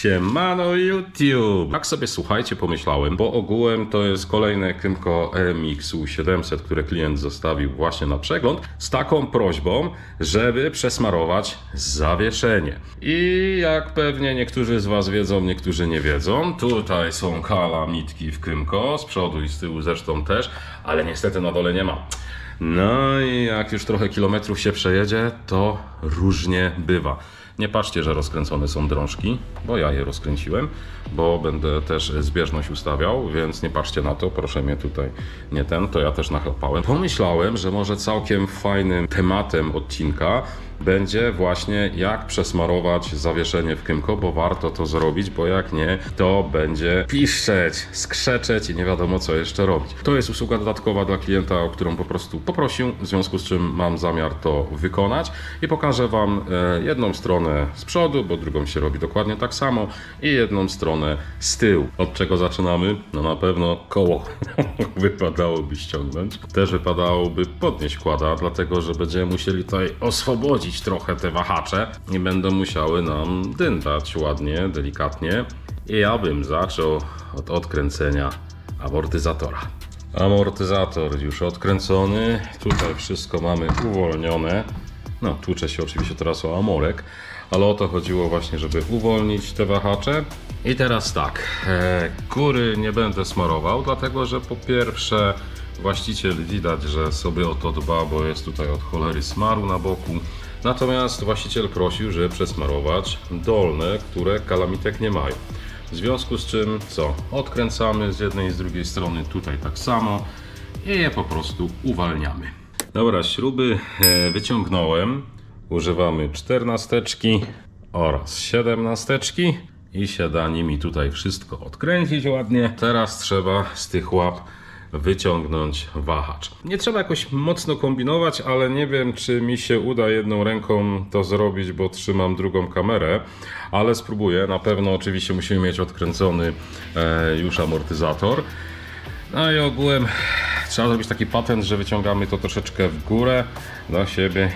Siemano YouTube! Tak sobie słuchajcie, pomyślałem, bo ogółem to jest kolejne Kymco EMX-u 700, które klient zostawił właśnie na przegląd z taką prośbą, żeby przesmarować zawieszenie. I jak pewnie niektórzy z Was wiedzą, niektórzy nie wiedzą, tutaj są kalamitki w Kymco, z przodu i z tyłu zresztą też, ale niestety na dole nie ma. No i jak już trochę kilometrów się przejedzie, to różnie bywa. Nie patrzcie, że rozkręcone są drążki, bo ja je rozkręciłem, bo będę też zbieżność ustawiał, więc nie patrzcie na to, proszę mnie tutaj nie to ja też nachapałem. Pomyślałem, że może całkiem fajnym tematem odcinka będzie właśnie jak przesmarować zawieszenie w Kymco, bo warto to zrobić, bo jak nie, to będzie piszczeć, skrzeczeć i nie wiadomo co jeszcze robić. To jest usługa dodatkowa dla klienta, o którą po prostu poprosił, w związku z czym mam zamiar to wykonać i pokażę Wam jedną stronę z przodu, bo drugą się robi dokładnie tak samo i jedną stronę z tyłu. Od czego zaczynamy? No na pewno koło wypadałoby ściągnąć. Też wypadałoby podnieść kłada, dlatego że będziemy musieli tutaj oswobodzić trochę te wahacze i będą musiały nam dyndać ładnie, delikatnie. I ja bym zaczął od odkręcenia amortyzatora. Amortyzator już odkręcony, tutaj wszystko mamy uwolnione. No, tłucze się oczywiście teraz o amorek, ale o to chodziło właśnie, żeby uwolnić te wahacze. I teraz tak, góry nie będę smarował, dlatego że po pierwsze właściciel widać, że sobie o to dba, bo jest tutaj od cholery smaru na boku. Natomiast właściciel prosił, żeby przesmarować dolne, które kalamitek nie mają. W związku z czym co? Odkręcamy z jednej i z drugiej strony tutaj tak samo i je po prostu uwalniamy. Dobra, śruby wyciągnąłem. Używamy 14 oraz 17 i się da nimi tutaj wszystko odkręcić ładnie. Teraz trzeba z tych łap wyciągnąć wahacz. Nie trzeba jakoś mocno kombinować, ale nie wiem, czy mi się uda jedną ręką to zrobić, bo trzymam drugą kamerę, ale spróbuję. Na pewno oczywiście musimy mieć odkręcony już amortyzator. No i ogółem trzeba zrobić taki patent, że wyciągamy to troszeczkę w górę do siebie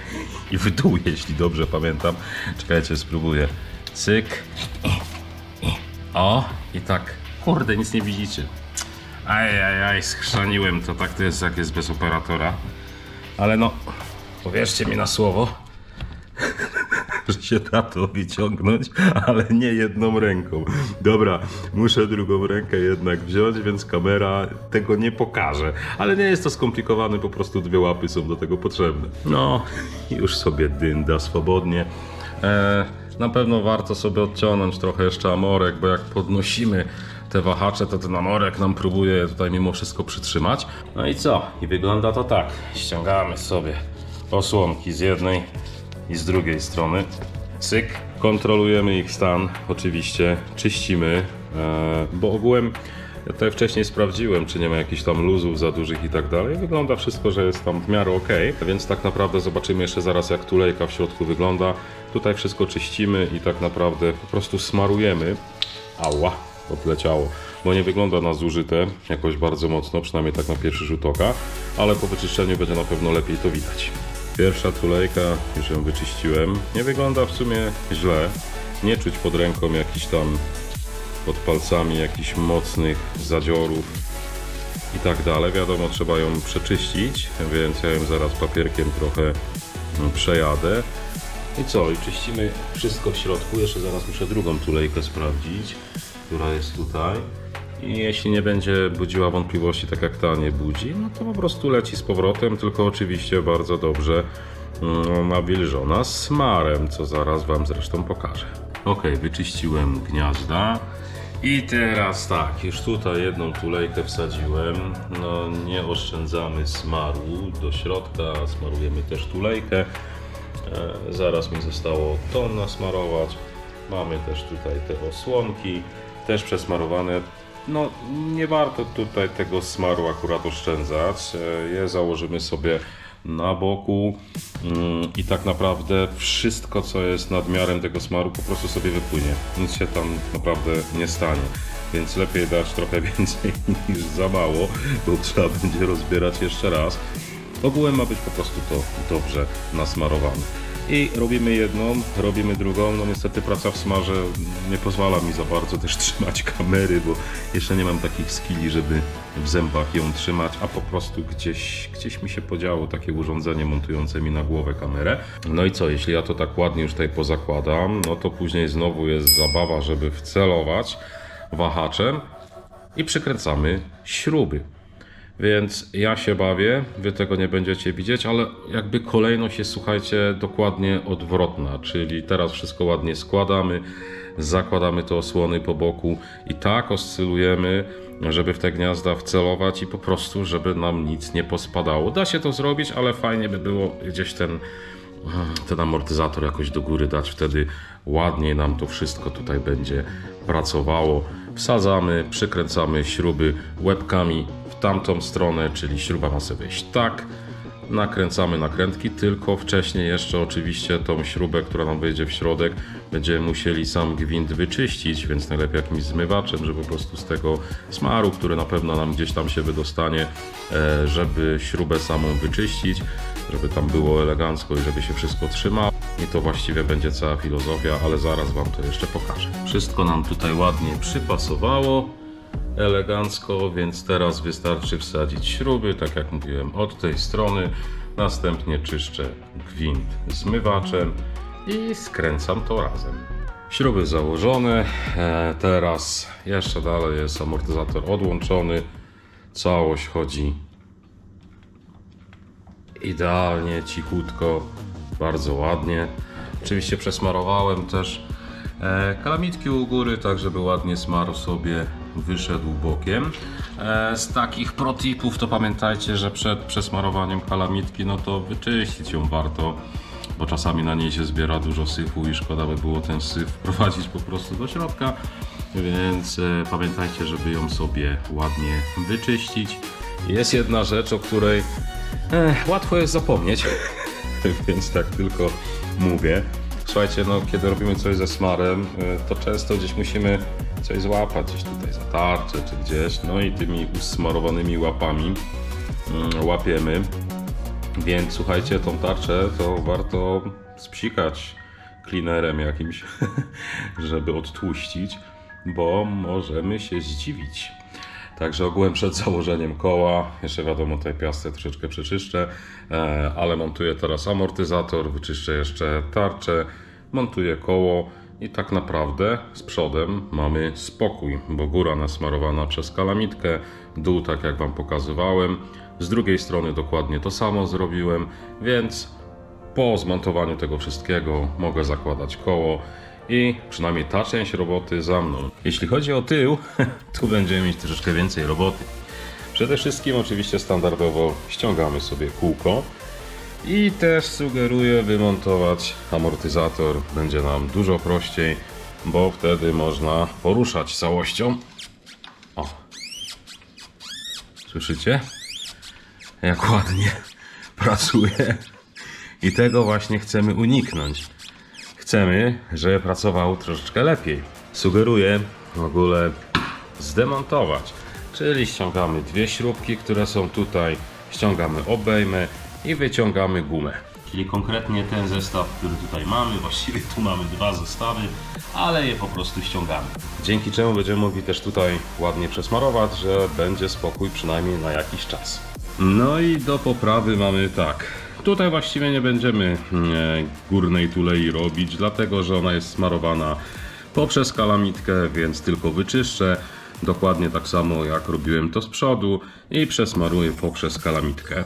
i w dół, jeśli dobrze pamiętam. Czekajcie, spróbuję. Cyk. O, i tak. Kurde, nic nie widzicie. Ajajaj, schrzaniłem to, tak to jest jak jest bez operatora. Ale no, powierzcie mi na słowo, że się da to wyciągnąć, ale nie jedną ręką. Dobra, muszę drugą rękę jednak wziąć, więc kamera tego nie pokaże. Ale nie jest to skomplikowane, po prostu dwie łapy są do tego potrzebne. No, już sobie dynda swobodnie. Na pewno warto sobie odciągnąć trochę jeszcze amorek, bo jak podnosimy te wahacze, to ten amorek nam próbuje tutaj mimo wszystko przytrzymać. No i co? I wygląda to tak. Ściągamy sobie osłonki z jednej i z drugiej strony. Cyk. Kontrolujemy ich stan, oczywiście czyścimy, bo ogółem ja tutaj wcześniej sprawdziłem, czy nie ma jakichś tam luzów za dużych i tak dalej. Wygląda wszystko, że jest tam w miarę ok, więc tak naprawdę zobaczymy jeszcze zaraz, jak tulejka w środku wygląda. Tutaj wszystko czyścimy i tak naprawdę po prostu smarujemy. Ała, odleciało, bo nie wygląda na zużyte jakoś bardzo mocno, przynajmniej tak na pierwszy rzut oka, ale po wyczyszczeniu będzie na pewno lepiej to widać. Pierwsza tulejka, już ją wyczyściłem. Nie wygląda w sumie źle. Nie czuć pod ręką jakichś tam, pod palcami jakichś mocnych zadziorów i tak dalej. Wiadomo, trzeba ją przeczyścić, więc ja ją zaraz papierkiem trochę przejadę. I co? I czyścimy wszystko w środku. Jeszcze zaraz muszę drugą tulejkę sprawdzić, która jest tutaj. I jeśli nie będzie budziła wątpliwości, tak jak ta nie budzi, no to po prostu leci z powrotem, tylko oczywiście bardzo dobrze nawilżona smarem, co zaraz Wam zresztą pokażę. Ok, wyczyściłem gniazda. I teraz tak, już tutaj jedną tulejkę wsadziłem. No nie oszczędzamy smaru. Do środka smarujemy też tulejkę. Zaraz mi zostało to nasmarować. Mamy też tutaj te osłonki, też przesmarowane. No nie warto tutaj tego smaru akurat oszczędzać. Je założymy sobie na boku i tak naprawdę wszystko, co jest nadmiarem tego smaru, po prostu sobie wypłynie. Nic się tam naprawdę nie stanie. Więc lepiej dać trochę więcej niż za mało, bo trzeba będzie rozbierać jeszcze raz. Ogółem ma być po prostu to dobrze nasmarowane. I robimy jedną, robimy drugą. No niestety praca w smarze nie pozwala mi za bardzo też trzymać kamery, bo jeszcze nie mam takich skilli, żeby w zębach ją trzymać, a po prostu gdzieś mi się podziało takie urządzenie montujące mi na głowę kamerę. No i co, jeśli ja to tak ładnie już tutaj pozakładam, no to później znowu jest zabawa, żeby wcelować wahaczem i przykręcamy śruby. Więc ja się bawię, wy tego nie będziecie widzieć, ale jakby kolejność jest, słuchajcie, dokładnie odwrotna, czyli teraz wszystko ładnie składamy, zakładamy te osłony po boku i tak oscylujemy, żeby w te gniazda wcelować i po prostu, żeby nam nic nie pospadało. Da się to zrobić, ale fajnie by było gdzieś ten amortyzator jakoś do góry dać, wtedy ładniej nam to wszystko tutaj będzie pracowało. Wsadzamy, przykręcamy śruby łebkami w tamtą stronę, czyli śruba ma sobie wejść tak. Nakręcamy nakrętki, tylko wcześniej jeszcze oczywiście tą śrubę, która nam wejdzie w środek, będziemy musieli sam gwint wyczyścić, więc najlepiej jakimś zmywaczem, żeby po prostu z tego smaru, który na pewno nam gdzieś tam się wydostanie, żeby śrubę samą wyczyścić, żeby tam było elegancko i żeby się wszystko trzymało. I to właściwie będzie cała filozofia, ale zaraz wam to jeszcze pokażę. Wszystko nam tutaj ładnie przypasowało, elegancko, więc teraz wystarczy wsadzić śruby, tak jak mówiłem, od tej strony. Następnie czyszczę gwint zmywaczem i skręcam to razem. Śruby założone, teraz jeszcze dalej jest amortyzator odłączony. Całość chodzi idealnie, cichutko, bardzo ładnie. Oczywiście przesmarowałem też kalamitki u góry, tak żeby ładnie smar sobie wyszedł bokiem. Z takich protipów to pamiętajcie, że przed przesmarowaniem kalamitki, no to wyczyścić ją warto, bo czasami na niej się zbiera dużo syfu i szkoda by było ten syf wprowadzić po prostu do środka, więc pamiętajcie, żeby ją sobie ładnie wyczyścić. Jest jedna rzecz, o której łatwo jest zapomnieć, więc tak tylko mówię. Słuchajcie, no kiedy robimy coś ze smarem, to często gdzieś musimy coś złapać, gdzieś tutaj za tarczę czy gdzieś, no i tymi usmarowanymi łapami łapiemy. Więc słuchajcie, tą tarczę to warto spsikać cleanerem jakimś, żeby odtłuścić, bo możemy się zdziwić. Także ogółem przed założeniem koła, jeszcze wiadomo, tutaj piastę troszeczkę przeczyszczę, ale montuję teraz amortyzator, wyczyszczę jeszcze tarczę, montuję koło i tak naprawdę z przodem mamy spokój, bo góra nasmarowana przez kalamitkę, dół tak jak wam pokazywałem, z drugiej strony dokładnie to samo zrobiłem, więc po zmontowaniu tego wszystkiego mogę zakładać koło i przynajmniej ta część roboty za mną. Jeśli chodzi o tył, tu będziemy mieć troszeczkę więcej roboty. Przede wszystkim oczywiście standardowo ściągamy sobie kółko i też sugeruję wymontować amortyzator. Będzie nam dużo prościej, bo wtedy można poruszać całością. O! Słyszycie? Jak ładnie pracuje. I tego właśnie chcemy uniknąć. Chcemy, żeby pracował troszeczkę lepiej. Sugeruję w ogóle zdemontować, czyli ściągamy dwie śrubki, które są tutaj, ściągamy obejmę i wyciągamy gumę. Czyli konkretnie ten zestaw, który tutaj mamy, właściwie tu mamy dwa zestawy, ale je po prostu ściągamy. Dzięki czemu będziemy mogli też tutaj ładnie przesmarować, że będzie spokój przynajmniej na jakiś czas. No i do poprawy mamy tak. Tutaj właściwie nie będziemy górnej tulei robić, dlatego że ona jest smarowana poprzez kalamitkę, więc tylko wyczyszczę. Dokładnie tak samo jak robiłem to z przodu i przesmaruję poprzez kalamitkę.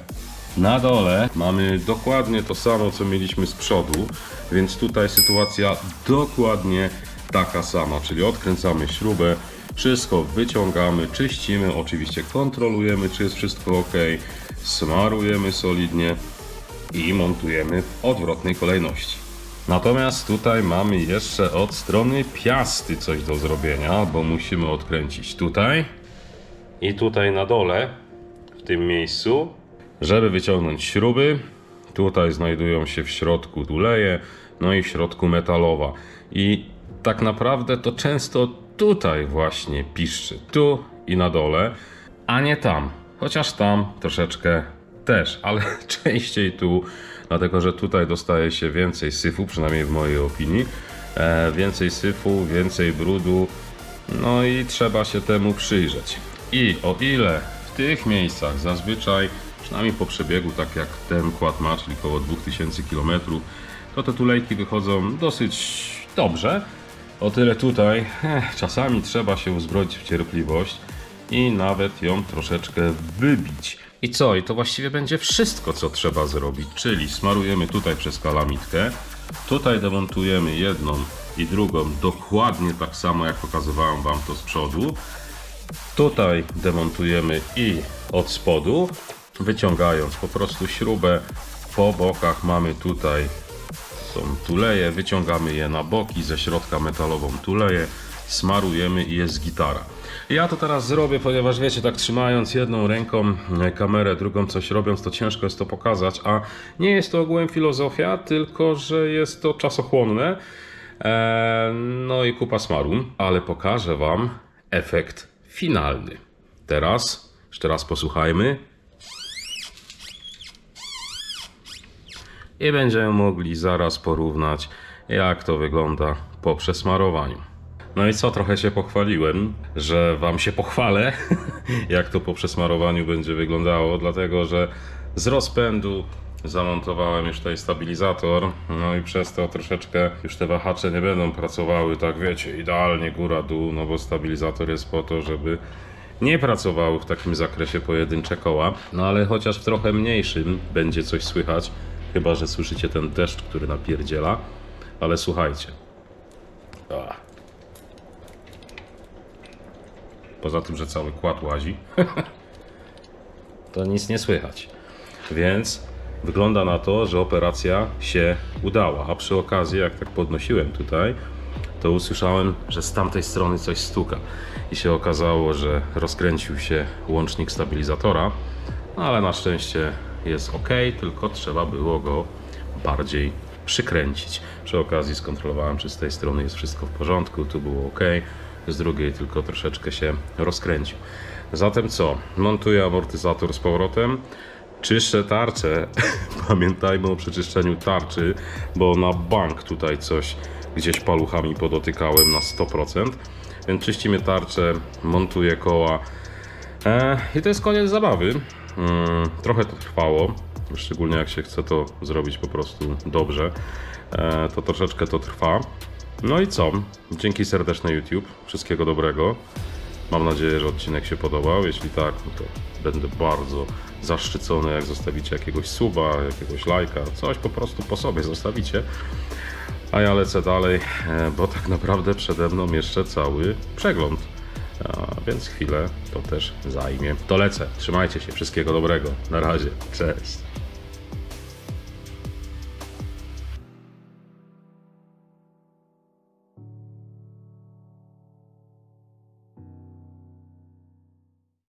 Na dole mamy dokładnie to samo, co mieliśmy z przodu, więc tutaj sytuacja dokładnie taka sama, czyli odkręcamy śrubę, wszystko wyciągamy, czyścimy, oczywiście kontrolujemy, czy jest wszystko ok, smarujemy solidnie i montujemy w odwrotnej kolejności. Natomiast tutaj mamy jeszcze od strony piasty coś do zrobienia, bo musimy odkręcić tutaj i tutaj na dole, w tym miejscu, żeby wyciągnąć śruby. Tutaj znajdują się w środku tuleje, no i w środku metalowa. I tak naprawdę to często tutaj właśnie piszczy, tu i na dole, a nie tam. Chociaż tam troszeczkę też, ale częściej tu, dlatego że tutaj dostaje się więcej syfu, przynajmniej w mojej opinii. Więcej syfu, więcej brudu, no i trzeba się temu przyjrzeć. I o ile w tych miejscach zazwyczaj, przynajmniej po przebiegu, tak jak ten kład ma, czyli około 2000 km, to te tulejki wychodzą dosyć dobrze, o tyle tutaj czasami trzeba się uzbroić w cierpliwość i nawet ją troszeczkę wybić. I co? I to właściwie będzie wszystko, co trzeba zrobić, czyli smarujemy tutaj przez kalamitkę, tutaj demontujemy jedną i drugą dokładnie tak samo, jak pokazywałem Wam to z przodu. Tutaj demontujemy i od spodu, wyciągając po prostu śrubę. Po bokach mamy tutaj są tuleje, wyciągamy je na boki, ze środka metalową tuleję, smarujemy i jest gitara. Ja to teraz zrobię, ponieważ wiecie, tak trzymając jedną ręką kamerę, drugą coś robiąc, to ciężko jest to pokazać, a nie jest to ogółem filozofia, tylko że jest to czasochłonne, no i kupa smaru, ale pokażę Wam efekt finalny. Teraz, jeszcze raz posłuchajmy i będziemy mogli zaraz porównać, jak to wygląda po przesmarowaniu. No i co, trochę się pochwaliłem, że Wam się pochwalę, jak to po przesmarowaniu będzie wyglądało, dlatego że z rozpędu zamontowałem już tutaj stabilizator, no i przez to troszeczkę już te wahacze nie będą pracowały, tak wiecie, idealnie góra-dół, no bo stabilizator jest po to, żeby nie pracowały w takim zakresie pojedyncze koła, no ale chociaż w trochę mniejszym będzie coś słychać, chyba że słyszycie ten deszcz, który napierdziela, ale słuchajcie. Poza tym, że cały kład łazi, to nic nie słychać. Więc wygląda na to, że operacja się udała. A przy okazji, jak tak podnosiłem tutaj, to usłyszałem, że z tamtej strony coś stuka. I się okazało, że rozkręcił się łącznik stabilizatora, no ale na szczęście jest ok, tylko trzeba było go bardziej przykręcić. Przy okazji skontrolowałem, czy z tej strony jest wszystko w porządku, tu było ok. Z drugiej tylko troszeczkę się rozkręcił. Zatem co? Montuję amortyzator z powrotem, czyszczę tarczę. Pamiętajmy o przeczyszczeniu tarczy, bo na bank tutaj coś gdzieś paluchami podotykałem na 100%. Więc czyścimy tarczę, montuję koła i to jest koniec zabawy. Trochę to trwało, szczególnie jak się chce to zrobić po prostu dobrze, to troszeczkę to trwa. No i co? Dzięki serdeczne YouTube. Wszystkiego dobrego. Mam nadzieję, że odcinek się podobał. Jeśli tak, no to będę bardzo zaszczycony, jak zostawicie jakiegoś suba, jakiegoś lajka, coś po prostu po sobie zostawicie. A ja lecę dalej, bo tak naprawdę przede mną jeszcze cały przegląd. Więc chwilę to też zajmie. To lecę. Trzymajcie się. Wszystkiego dobrego. Na razie. Cześć.